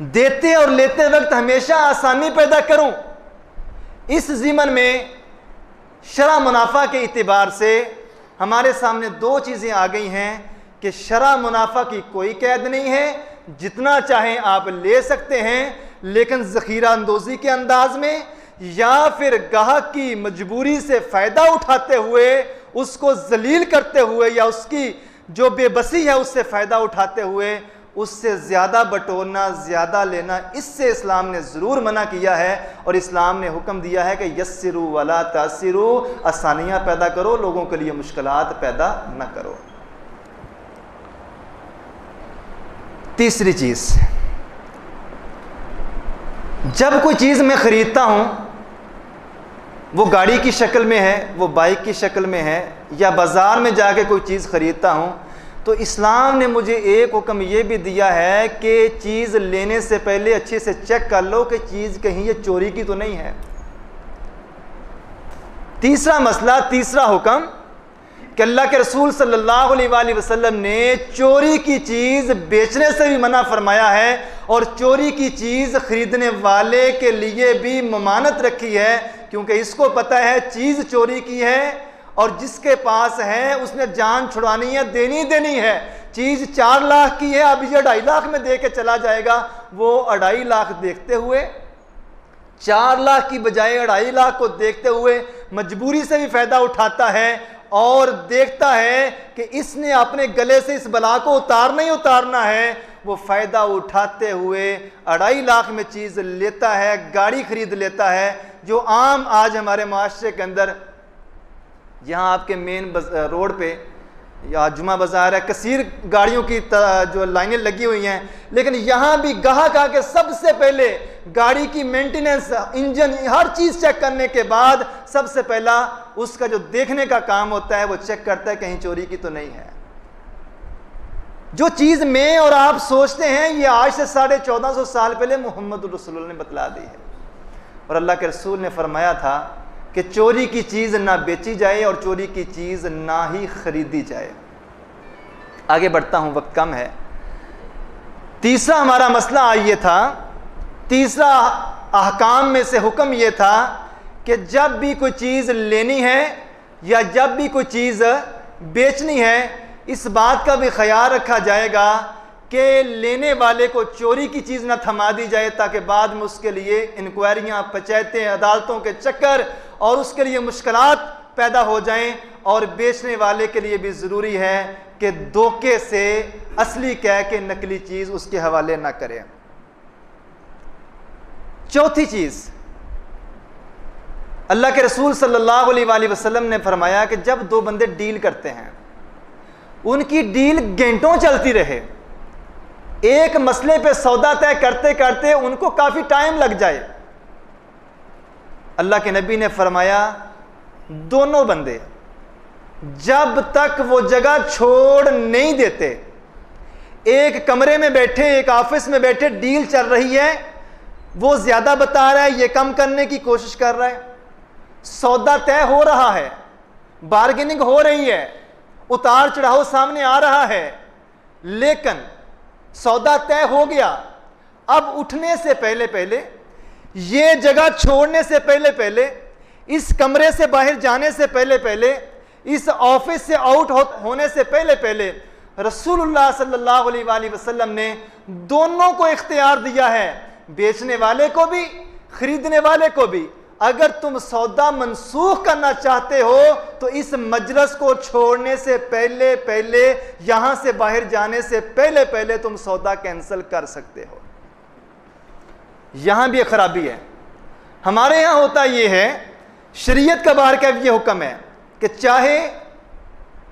देते और लेते वक्त हमेशा आसानी पैदा करूं। इस ज़िमन में शरअ मुनाफा के इतिबार से हमारे सामने दो चीज़ें आ गई हैं कि शरअ मुनाफा की कोई कैद नहीं है, जितना चाहें आप ले सकते हैं, लेकिन ज़ख़ीरा अंदोज़ी के अंदाज में, या फिर गाहक की मजबूरी से फ़ायदा उठाते हुए, उसको जलील करते हुए, या उसकी जो बेबसी है उससे फ़ायदा उठाते हुए उससे ज़्यादा बटोरना, ज़्यादा लेना, इससे इस्लाम ने ज़रूर मना किया है। और इस्लाम ने हुक्म दिया है कि यस्सिरू वला तासिरू, आसानियाँ पैदा करो, लोगों के लिए मुश्किलात पैदा न करो। तीसरी चीज़, जब कोई चीज़ मैं ख़रीदता हूँ, वो गाड़ी की शक्ल में है, वो बाइक की शक्ल में है, या बाज़ार में जाके कोई चीज़ ख़रीदता हूँ, तो इस्लाम ने मुझे एक हुक्म ये भी दिया है कि चीज़ लेने से पहले अच्छे से चेक कर लो कि चीज़ कहीं ये चोरी की तो नहीं है। तीसरा मसला, तीसरा हुक्म कि अल्लाह के रसूल सल्लल्लाहु अलैहि वसल्लम ने चोरी की चीज़ बेचने से भी मना फरमाया है, और चोरी की चीज़ ख़रीदने वाले के लिए भी ममानत रखी है, क्योंकि इसको पता है चीज़ चोरी की है और जिसके पास है उसने जान छुड़वानी है, देनी है। चीज़ 4 लाख की है, अब ये 2.5 लाख में दे के चला जाएगा, वो 2.5 लाख देखते हुए, 4 लाख की बजाय 2.5 लाख को देखते हुए मजबूरी से भी फ़ायदा उठाता है और देखता है कि इसने अपने गले से इस बला को उतारना ही उतारना है। वो फ़ायदा उठाते हुए 2.5 लाख में चीज़ लेता है, गाड़ी खरीद लेता है, जो आम आज हमारे माशरे के अंदर, यहाँ आपके मेन रोड पे या जुमा बाज़ार है, कसीर गाड़ियों की जो लाइनें लगी हुई हैं, लेकिन यहाँ भी गाहक आके सबसे पहले गाड़ी की मेंटेनेंस, इंजन, हर चीज़ चेक करने के बाद सबसे पहला उसका जो देखने का काम होता है वो चेक करता है कहीं चोरी की तो नहीं है। जो चीज़ मैं और आप सोचते हैं ये आज से 1450 साल पहले मोहम्मद रसूलुल्लाह ने बतला दी है। और अल्लाह के रसूल ने फरमाया था कि चोरी की चीज़ ना बेची जाए और चोरी की चीज़ ना ही खरीदी जाए। आगे बढ़ता हूँ, वक्त कम है। तीसरा हमारा मसला ये था, तीसरा अहकाम में से हुक्म ये था कि जब भी कोई चीज़ लेनी है या जब भी कोई चीज़ बेचनी है, इस बात का भी ख्याल रखा जाएगा कि लेने वाले को चोरी की चीज़ ना थमा दी जाए, ताकि बाद में उसके लिए इंक्वायरियाँ, पंचायतें, अदालतों के चक्कर और उसके लिए मुश्किलात पैदा हो जाएं। और बेचने वाले के लिए भी ज़रूरी है कि धोखे से असली कह के नकली चीज़ उसके हवाले ना करें। चौथी चीज़, अल्लाह के रसूल सल्लल्लाहु अलैहि वसल्लम ने फरमाया कि जब दो बंदे डील करते हैं, उनकी डील घंटों चलती रहे, एक मसले पे सौदा तय करते करते उनको काफ़ी टाइम लग जाए, अल्लाह के नबी ने फरमाया दोनों बंदे जब तक वो जगह छोड़ नहीं देते, एक कमरे में बैठे, एक ऑफिस में बैठे, डील चल रही है, वो ज़्यादा बता रहा है, ये कम करने की कोशिश कर रहा है, सौदा तय हो रहा है, बार्गेनिंग हो रही है, उतार चढ़ाव सामने आ रहा है, लेकिन सौदा तय हो गया। अब उठने से पहले पहले, ये जगह छोड़ने से पहले पहले, इस कमरे से बाहर जाने से पहले पहले, इस ऑफिस से आउट होने से पहले पहले रसूलुल्लाह सल्लल्लाहु अलैहि वसल्लम ने दोनों को इख्तियार दिया है, बेचने वाले को भी, खरीदने वाले को भी। अगर तुम सौदा मनसूख करना चाहते हो तो इस मजलिस को छोड़ने से पहले पहले, यहां से बाहर जाने से पहले पहले तुम सौदा कैंसिल कर सकते हो। यहां भी एक खराबी है। हमारे यहां होता यह है, शरीयत का बाहर का ये हुक्म है कि चाहे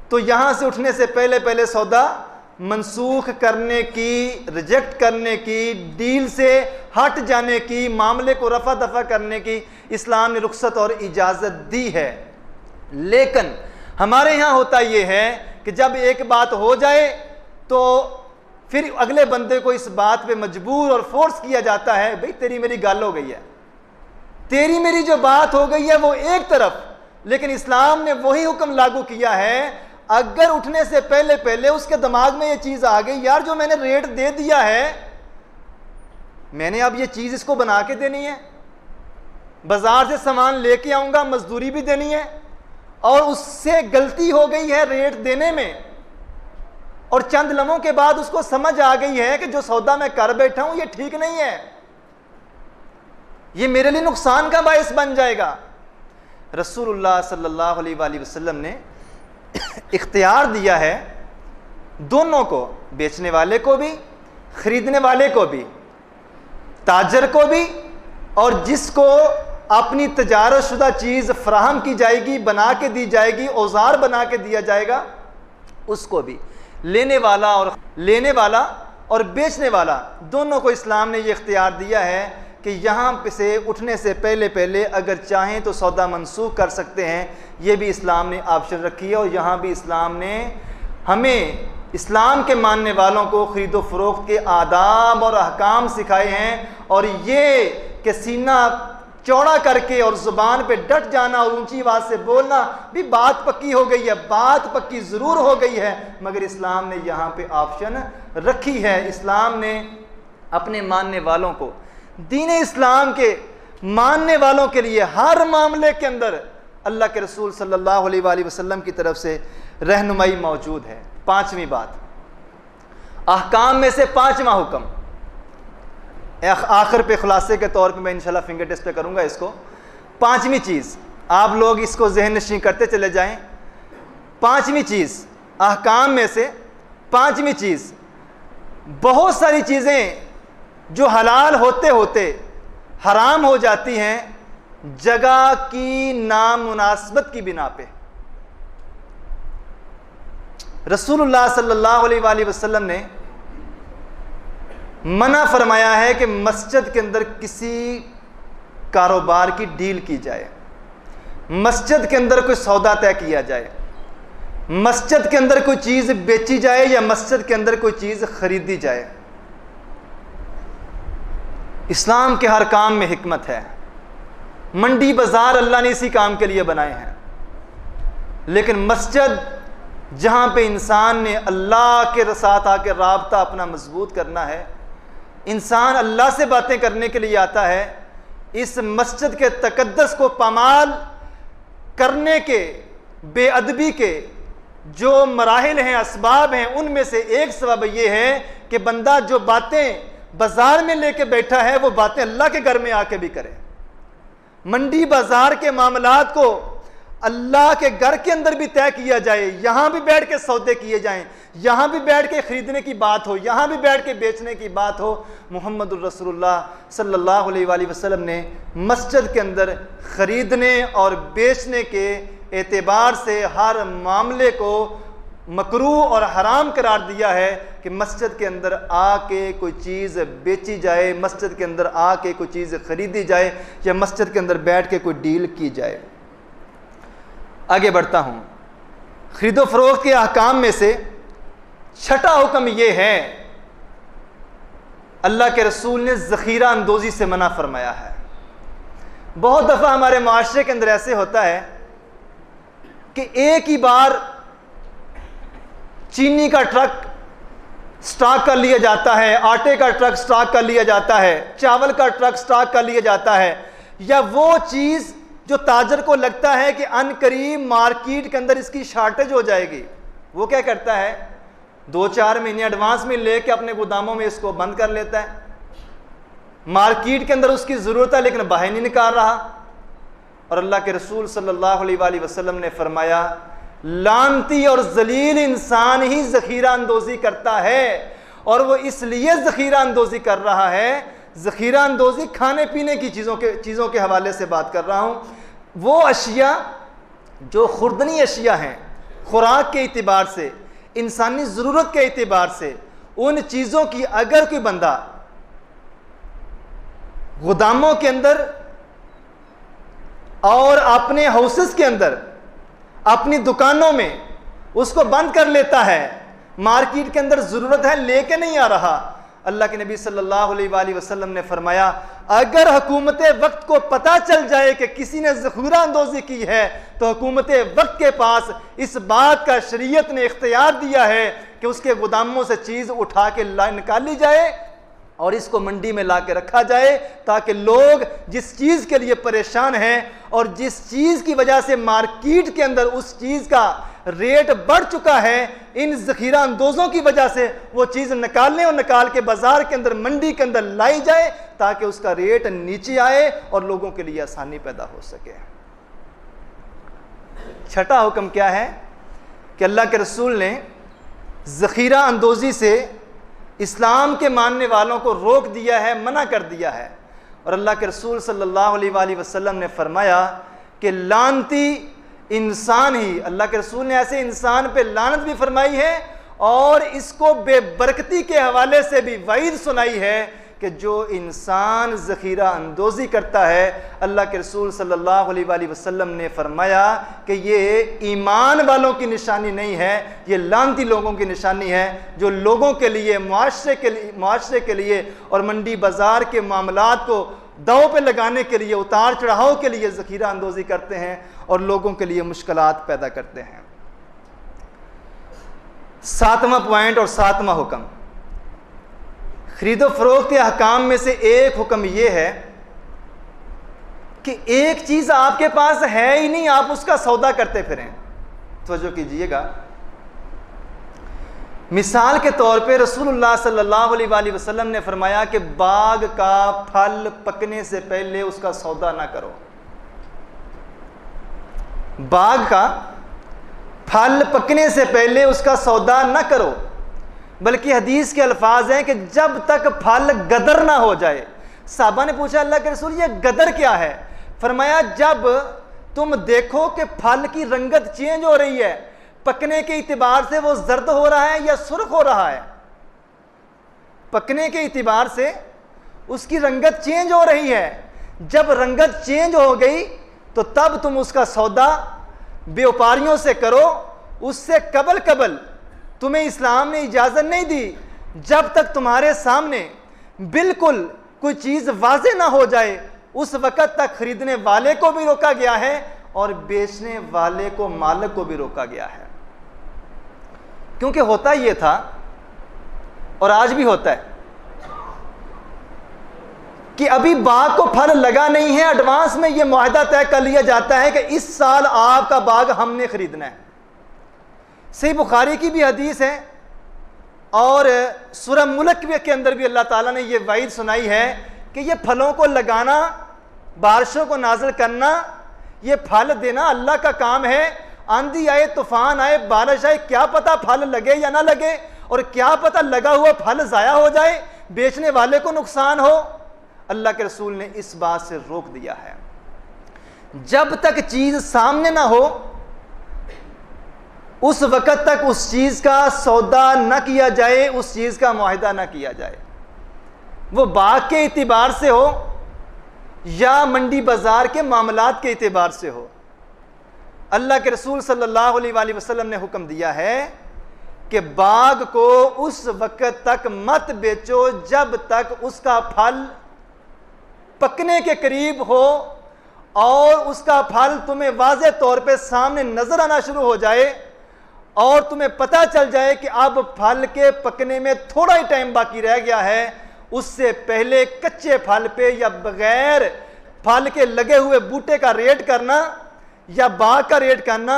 तो यहां से उठने से पहले पहले सौदा मनसूख करने की, रिजेक्ट करने की, डील से हट जाने की, मामले को रफा दफा करने की इस्लाम ने रुख्सत और इजाज़त दी है। लेकिन हमारे यहाँ होता यह है कि जब एक बात हो जाए तो फिर अगले बंदे को इस बात पे मजबूर और फोर्स किया जाता है, भाई तेरी मेरी गल हो गई है, तेरी मेरी जो बात हो गई है वो एक तरफ। लेकिन इस्लाम ने वही हुक्म लागू किया है, अगर उठने से पहले पहले उसके दिमाग में ये चीज़ आ गई, यार जो मैंने रेट दे दिया है मैंने अब ये चीज़ इसको बना के देनी है, बाज़ार से सामान लेके आऊँगा, मजदूरी भी देनी है, और उससे गलती हो गई है रेट देने में, और चंद लम्हों के बाद उसको समझ आ गई है कि जो सौदा मैं कर बैठा हूं ये ठीक नहीं है, ये मेरे लिए नुकसान का बायस बन जाएगा। रसूलुल्लाह सल्लल्लाहु अलैहि वसल्लम ने इख्तियार दिया है दोनों को, बेचने वाले को भी, खरीदने वाले को भी, ताजर को भी, और जिसको अपनी तजारत शुदा चीज़ फराहम की जाएगी, बना के दी जाएगी, औजार बना के दिया जाएगा, उसको भी। लेने वाला और बेचने वाला दोनों को इस्लाम ने ये इख्तियार दिया है कि यहाँ से उठने से पहले अगर चाहें तो सौदा मनसूख कर सकते हैं। ये भी इस्लाम ने ऑप्शन रखी है, और यहाँ भी इस्लाम ने हमें, इस्लाम के मानने वालों को ख़रीदो फ़रोख्त के आदाब और अहकाम सिखाए हैं। और ये कि सीना चौड़ा करके और ज़ुबान पे डट जाना और ऊंची आवाज़ से बोलना भी बात पक्की हो गई है, बात पक्की ज़रूर हो गई है, मगर इस्लाम ने यहाँ पे ऑप्शन रखी है। इस्लाम ने अपने मानने वालों को, दीन इस्लाम के मानने वालों के लिए हर मामले के अंदर अल्लाह के रसूल सल्लल्लाहु अलैहि वसल्लम की तरफ से रहनुमाई मौजूद है। पांचवी बात, अहकाम में से पांचवा हुक्म, आखिर पे खुलासे के तौर पे मैं इंशाल्लाह फिंगर टिप्स पे करूँगा इसको। पांचवी चीज़, आप लोग इसको जहन नशीं करते चले जाएं। पांचवी चीज़, अहकाम में से पांचवी चीज़, बहुत सारी चीज़ें जो हलाल होते होते हराम हो जाती हैं जगह की नामुनासिबत की बिना पे। रसूलुल्लाह सल्लल्लाहु अलैहि वसल्लम ने मना फरमाया है कि मस्जिद के अंदर किसी कारोबार की डील की जाए, मस्जिद के अंदर कोई सौदा तय किया जाए, मस्जिद के अंदर कोई चीज़ बेची जाए या मस्जिद के अंदर कोई चीज़ खरीदी जाए। इस्लाम के हर काम में हिकमत है। मंडी बाज़ार अल्लाह ने इसी काम के लिए बनाए हैं, लेकिन मस्जिद जहाँ पे इंसान ने अल्लाह के साथ आकर राबता अपना मजबूत करना है, इंसान अल्लाह से बातें करने के लिए आता है, इस मस्जिद के तकद्दस को पामाल करने के, बेअदबी के जो मराहिल हैं, असबाब हैं, उनमें से एक सबब यह है कि बंदा जो बातें बाजार में लेके बैठा है वो बातें अल्लाह के घर में आके भी करे। मंडी बाजार के मामलात को अल्लाह के घर के अंदर भी तय किया जाए, यहाँ भी बैठ के सौदे किए जाएं, यहाँ भी बैठ के ख़रीदने की बात हो, यहाँ भी बैठ के बेचने की बात हो। मुहम्मदुर रसूलुल्लाह सल्लल्लाहु अलैहि वसल्लम ने मस्जिद के अंदर ख़रीदने और बेचने के एतबार से हर मामले को मकरूह और हराम करार दिया है कि मस्जिद के अंदर आके कोई चीज़ बेची जाए, मस्जिद के अंदर आके कोई चीज़ ख़रीदी जाए, या मस्जिद के अंदर बैठ के कोई डील की जाए। आगे बढ़ता हूँ। खरीदो फरोख्त के अहकाम में से छठा हुक्म ये है, अल्लाह के रसूल ने ज़ख़ीरा अंदोज़ी से मना फरमाया है। बहुत दफ़ा हमारे माशरे के अंदर ऐसे होता है कि एक ही बार चीनी का ट्रक स्टॉक कर लिया जाता है, आटे का ट्रक स्टॉक कर लिया जाता है, चावल का ट्रक स्टॉक कर लिया जाता है, या वो चीज़ जो ताजर को लगता है कि अनकरीब मार्केट के अंदर इसकी शॉर्टेज हो जाएगी, वो क्या करता है, 2-4 महीने एडवांस में लेके अपने गोदामों में इसको बंद कर लेता है। मार्केट के अंदर उसकी ज़रूरत है लेकिन बाहर नहीं निकाल रहा। और अल्लाह के रसूल सल्लल्लाहु अलैहि वसल्लम ने फरमाया, लानती और जलील इंसान ही ज़ख़ीरा अंदोज़ी करता है, और वो इसलिए ज़ख़ीरा अंदोज़ी कर रहा है, ज़ख़ीरा अंदोज़ी खाने पीने की चीज़ों के हवाले से बात कर रहा हूँ, वो अशिया जो खुर्दनी अशिया हैं, खुराक के एतबार से, इंसानी ज़रूरत के एतबार से, उन चीज़ों की अगर कोई बंदा गोदामों के अंदर और अपने हाउसेस के अंदर, अपनी दुकानों में उसको बंद कर लेता है, मार्केट के अंदर ज़रूरत है लेके नहीं आ रहा, अल्लाह के नबी सल्लल्लाहु अलैहि वसल्लम ने फरमाया, अगर हुकूमत वक्त को पता चल जाए कि किसी ने ज़ख़ीरा अंदोज़ी की है, तो हुकूमत वक्त के पास इस बात का शरीयत ने इख्तियार दिया है कि उसके गोदामों से चीज़ उठा के निकाली जाए और इसको मंडी में ला के रखा जाए, ताकि लोग जिस चीज़ के लिए परेशान हैं और जिस चीज़ की वजह से मार्केट के अंदर उस चीज़ का रेट बढ़ चुका है, इन ज़ख़ीरा अंदोज़ों की वजह से वो चीज़ निकालने और निकाल के बाज़ार के अंदर, मंडी के अंदर लाई जाए, ताकि उसका रेट नीचे आए और लोगों के लिए आसानी पैदा हो सके। छठा हुक्म क्या है कि अल्लाह के रसूल ने ज़ख़ीरा अंदोज़ी से इस्लाम के मानने वालों को रोक दिया है, मना कर दिया है। और अल्लाह के रसूल सल्लल्लाहु अलैहि वसल्लम ने फरमाया कि लानती इंसान ही, अल्लाह के रसूल ने ऐसे इंसान पे लानत भी फरमाई है और इसको बेबरकती के हवाले से भी वईद सुनाई है कि जो इंसान ज़ख़ीरा अंदोज़ी करता है, अल्लाह के रसूल सल्लल्लाहु अलैहि वसल्लम ने फरमाया कि ये ईमान वालों की निशानी नहीं है, ये लानती लोगों की निशानी है, जो लोगों के लिए, मुआशरे के लिए और मंडी बाज़ार के मामलात को दाव पे लगाने के लिए, उतार चढ़ाव के लिए ज़ख़ीरा अंदोज़ी करते हैं और लोगों के लिए मुश्किलात पैदा करते हैं। सातवां पॉइंट और सातवां हुक्म, खरीदो फरोख्त के अहकाम में से एक हुक्म यह है कि एक चीज़ आपके पास है ही नहीं, आप उसका सौदा करते फिरें। तवज्जो कीजिएगा, मिसाल के तौर पे रसूलुल्लाह सल्लल्लाहु अलैहि वसल्लम ने फरमाया कि बाग का फल पकने से पहले उसका सौदा ना करो। बाग का फल पकने से पहले उसका सौदा ना करो, बल्कि हदीस के अल्फाज हैं कि जब तक फल गदर ना हो जाए। साहबा ने पूछा अल्लाह के रसूल ये गदर क्या है? फरमाया जब तुम देखो कि फल की रंगत चेंज हो रही है, पकने के इतिबार से वो जर्द हो रहा है या सुर्ख हो रहा है, पकने के इतिबार से उसकी रंगत चेंज हो रही है। जब रंगत चेंज हो गई तो तब तुम उसका सौदा व्यापारियों से करो। उससे कबल तुम्हें इस्लाम ने इजाज़त नहीं दी जब तक तुम्हारे सामने बिल्कुल कोई चीज़ वाज़े ना हो जाए, उस वक़्त तक खरीदने वाले को भी रोका गया है और बेचने वाले को, मालिक को भी रोका गया है। क्योंकि होता ये था और आज भी होता है कि अभी बाग को फल लगा नहीं है, एडवांस में यह मुआहदा तय कर लिया जाता है कि इस साल आपका बाग हमने खरीदना है। सही बुखारी की भी हदीस है और सूरह मुल्क के अंदर भी अल्लाह ताला ने यह वईद सुनाई है कि ये फलों को लगाना, बारिशों को नाज़िल करना, ये फल देना अल्लाह का काम है। आंधी आए, तूफान आए, बारिश आए, क्या पता फल लगे या ना लगे, और क्या पता लगा हुआ फल ज़ाया हो जाए, बेचने वाले को नुकसान हो। अल्लाह के रसूल ने इस बात से रोक दिया है। जब तक चीज़ सामने ना हो उस वक़्त तक उस चीज़ का सौदा न किया जाए, उस चीज़ का मुआहिदा न किया जाए, वो बाग के इतिबार से हो या मंडी बाज़ार के मामलात के इतिबार से हो। अल्लाह के रसूल सल्लल्लाहु अलैहि वसल्लम ने हुक्म दिया है कि बाग को उस वक़्त तक मत बेचो जब तक उसका फल पकने के करीब हो और उसका फल तुम्हें वाज़े तौर पे सामने नज़र आना शुरू हो जाए और तुम्हें पता चल जाए कि अब फल के पकने में थोड़ा ही टाइम बाकी रह गया है। उससे पहले कच्चे फल पे या बगैर फल के लगे हुए बूटे का रेट करना या बाग का रेट करना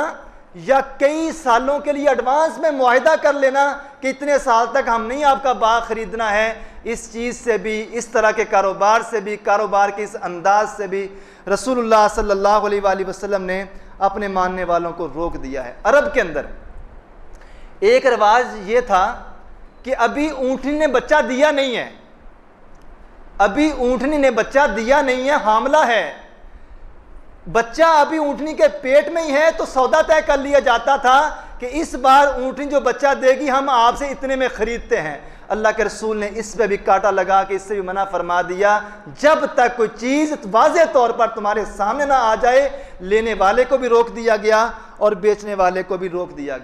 या कई सालों के लिए एडवांस में मुआहिदा कर लेना कि इतने साल तक हम नहीं आपका बाग खरीदना है, इस चीज़ से भी, इस तरह के कारोबार से भी, कारोबार के इस अंदाज से भी रसूलुल्लाह सल्लल्लाहु अलैहि वसल्लम ने अपने मानने वालों को रोक दिया है। अरब के अंदर एक रिवाज ये था कि अभी ऊँटनी ने बच्चा दिया नहीं है, अभी ऊँटनी ने बच्चा दिया नहीं है, हामला है, बच्चा अभी ऊँटनी के पेट में ही है, तो सौदा तय कर लिया जाता था कि इस बार ऊँटनी जो बच्चा देगी हम आपसे इतने में खरीदते हैं। अल्लाह के रसूल ने इस पे भी कांटा लगा के इससे भी मना फरमा दिया, जब तक कोई चीज़ वाज़े तौर पर तुम्हारे सामने ना आ जाए, लेने वाले को भी रोक दिया गया और बेचने वाले को भी रोक दिया गया।